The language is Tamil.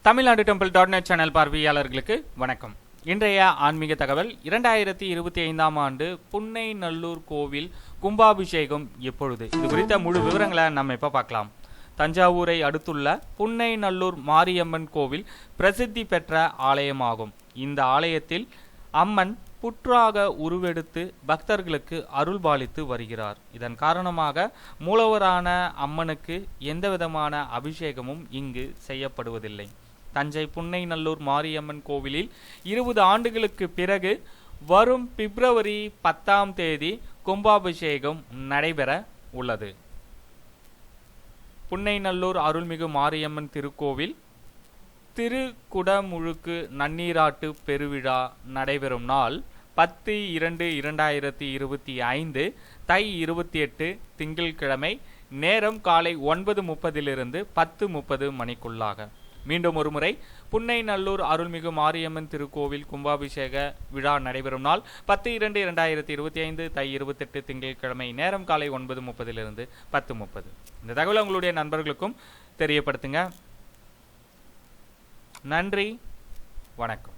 தமிழ்நாடு டெம்பிள் .net சேனல் பார்வையாளர்களுக்கு வணக்கம். இன்றைய ஆன்மீக தகவல் 2025ஆம் ஆண்டு புன்னை நல்லூர் கோவில் கும்பாபிஷேகம் எப்பொழுது? இது குறித்த முழு விவரங்களை நம்ம இப்ப பார்க்கலாம். தஞ்சாவூரை அடுத்துள்ள புன்னை நல்லூர் மாரியம்மன் கோவில் பிரசித்தி பெற்ற ஆலயமாகும். இந்த ஆலயத்தில் அம்மன் புற்றாக உருவெடுத்து பக்தர்களுக்கு அருள்பாலித்து வருகிறார். இதன் காரணமாக மூலவரான அம்மனுக்கு எந்தவிதமான அபிஷேகமும் இங்கு செய்யப்படுவதில்லை. தஞ்சை புன்னை நல்லூர் மாரியம்மன் கோவிலில் 20 ஆண்டுகளுக்கு பிறகு வரும் பிப்ரவரி 10ஆம் தேதி கும்பாபிஷேகம் நடைபெற உள்ளது. புன்னை நல்லூர் அருள்மிகு மாரியம்மன் திருக்கோவில் திருக்குடமுழுக்கு நன்னீராட்டு பெருவிழா நடைபெறும் நாள் 10/2/2025 தை 28 திங்கட்கிழமை. நேரம் காலை 9:30 10:30 மணிக்குள்ளாக. மீண்டும் ஒருமுறை புன்னை நல்லூர் அருள்மிகு மாரியம்மன் திருக்கோவில் கும்பாபிஷேக விழா நடைபெறும் நாள் 10/2/2025 தை 28 திங்கட்கிழமை. நேரம் காலை 9:30 10:30. இந்த தகவலை உங்களுடைய நண்பர்களுக்கும் தெரியப்படுத்துங்க. நன்றி, வணக்கம்.